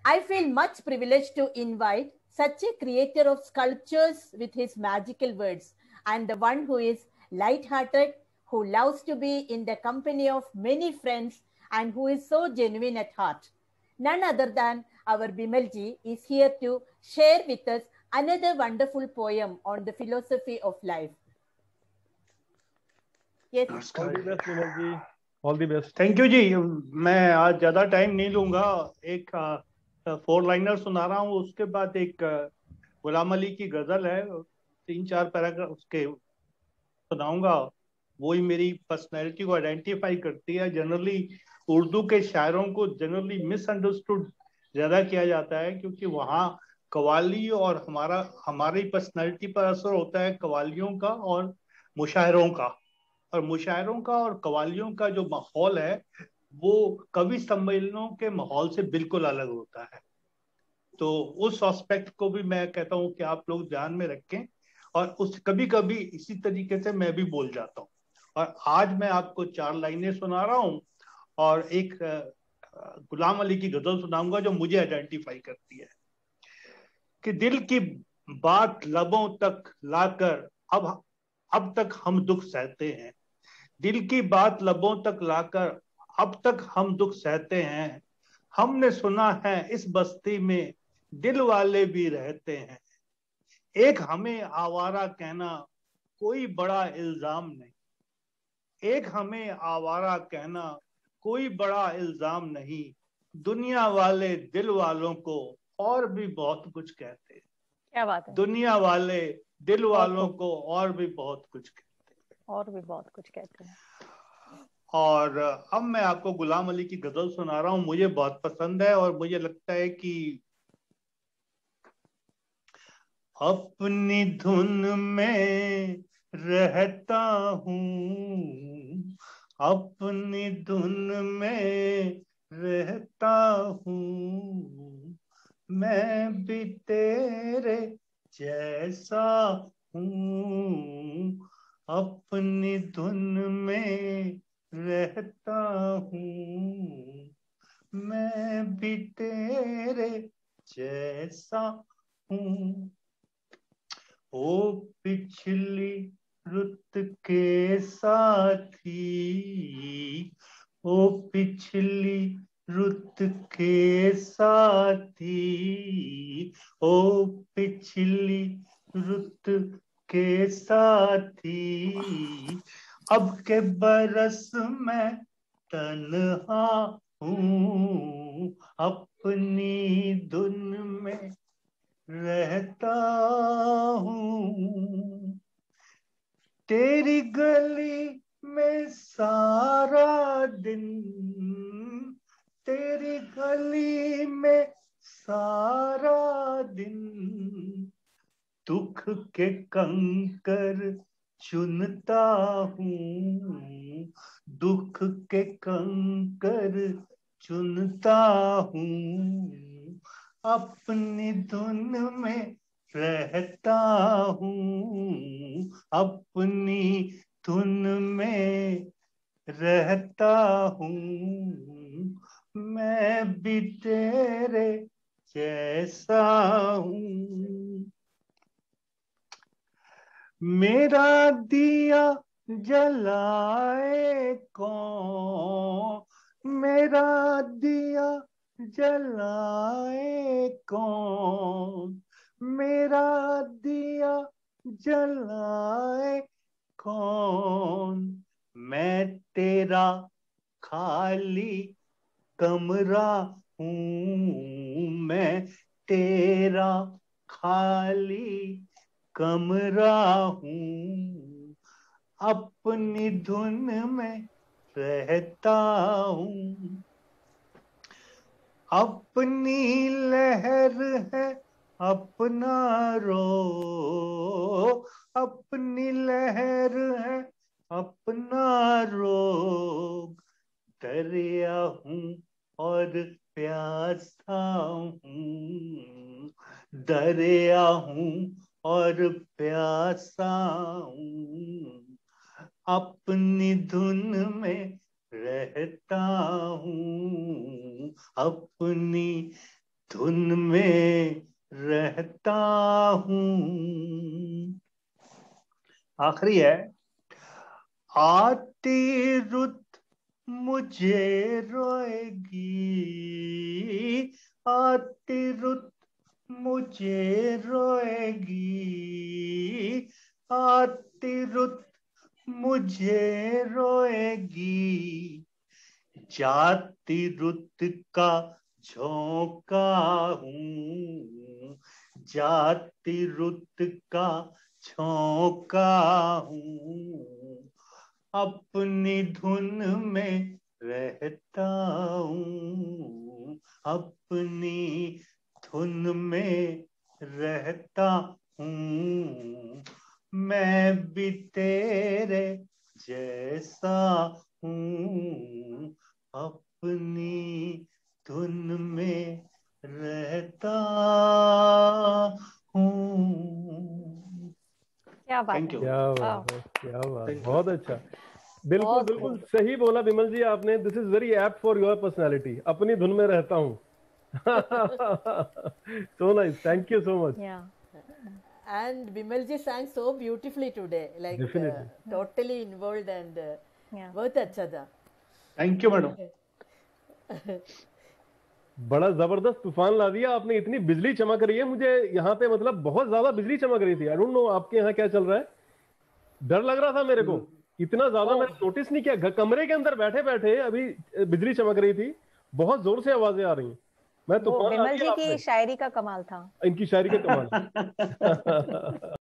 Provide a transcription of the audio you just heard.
I feel much privileged to invite such a creator of sculptures with his magical words, and the one who is light-hearted, who loves to be in the company of many friends, and who is so genuine at heart. None other than our Bimalji is here to share with us another wonderful poem on the philosophy of life. Yes. All the best, Bimal ji. All the best. Thank you जी। मैं आज ज़्यादा time नहीं लूँगा। एक 4 liner सुना रहा हूँ, उसके बाद एक गुलाम अली की गज़ल है, 3-4 पैराग्राफ उसके सुनाऊंगा। वही मेरी पर्सनैलिटी को आइडेंटिफाई करती है। जनरली उर्दू के शायरों को जनरली मिसअंडरस्टूड ज़्यादा किया जाता है, क्योंकि वहाँ कवाली और हमारी पर्सनैलिटी पर असर होता है कवालियों का और मुशायरों का। और मुशायरों का और कवालियों का जो माहौल है वो कवि सम्मेलनों के माहौल से बिल्कुल अलग होता है। तो उस एस्पेक्ट को भी मैं कहता हूँ कि आप लोग ध्यान में रखें। और उस कभी कभी इसी तरीके से मैं भी बोल जाता हूँ। और आज मैं आपको 4 लाइनें सुना रहा हूँ और एक गुलाम अली की गजल सुनाऊंगा जो मुझे आइडेंटिफाई करती है कि दिल की बात लबों तक लाकर अब तक हम दुख सहते हैं। दिल की बात लबों तक लाकर अब तक हम दुख सहते हैं। हमने सुना है इस बस्ती में दिल वाले भी रहते हैं। एक हमें आवारा कहना कोई बड़ा इल्जाम नहीं। एक हमें आवारा कहना कोई बड़ा इल्जाम नहीं। दुनिया वाले दिल वालों को और भी बहुत कुछ कहते हैं। क्या बात है। दुनिया वाले दिल वालों को और भी बहुत कुछ कहते हैं। और भी बहुत कुछ कहते हैं। और अब मैं आपको गुलाम अली की गजल सुना रहा हूँ। मुझे बहुत पसंद है और मुझे लगता है कि अपनी धुन में रहता हूँ, अपनी धुन में रहता हूँ। मैं भी तेरे जैसा हूँ, अपनी धुन में रहता हूँ। मैं भी तेरे जैसा हूँ। ओ पिछली रुत के साथी, ओ पिछली रुत के साथी, ओ पिछली रुत के साथी। अब के बरस में तन्हा हूँ, अपनी धुन में रहता हूँ। तेरी गली में सारा दिन, तेरी गली में सारा दिन दुख के कंकर चुनता हूँ, दुख के कंकर चुनता हूँ। अपनी धुन में रहता हूँ, अपनी धुन में रहता हूँ। मैं भी तेरे जैसा हूँ। मेरा दिया जलाए कौन, मेरा दिया जलाए कौन, मेरा दिया जलाए कौन। मैं तेरा खाली कमरा हूँ, मैं तेरा खाली कमरा हूँ। अपनी धुन में रहता हूँ, अपनी लहर है अपना रो, अपनी लहर है अपना रोग। दरिया हूँ और प्यासा हूँ, दरिया हूँ और प्यासा हूँ। अपनी धुन में रहता हूँ, अपनी धुन में रहता हूँ। आखिरी है, आती रुत मुझे रोएगी, आती रुत मुझे रोएगी, आती रुत मुझे रोएगी, जाती रुत का झोंका हूँ, जाती रुत का झोंका हूँ, अपनी धुन में रहता हूँ, अपनी धुन में रहता हूँ, मैं भी तेरे जैसा हूँ, अपनी धुन में रहता हूँ। क्या बात Thank है। you. क्या वाह, बात है, क्या बात, Thank you. बहुत अच्छा। बिल्कुल बहुत बिल्कुल सही बोला विमल जी आपने। This is very apt for your personality. अपनी धुन में रहता हूँ। So nice, thank you so much. या And Vimalji sang so beautifully today, like Definitely. totally involved and या बहुत अच्छा था। Thank you, madam. बड़ा जबरदस्त तूफान ला दिया आपने। इतनी बिजली चमक रही है मुझे यहाँ पे, मतलब बहुत ज्यादा बिजली चमक रही थी। आई डोंट नो आपके यहाँ क्या चल रहा है। डर लग रहा था मेरे को, इतना ज्यादा मैंने नोटिस नहीं किया। कमरे के अंदर बैठे बैठे अभी बिजली चमक रही थी, बहुत जोर से आवाजें आ रही हैं। मैं वो तूफान ला विमल जी दिया की आपने, शायरी का कमाल था। इनकी शायरी का कमाल।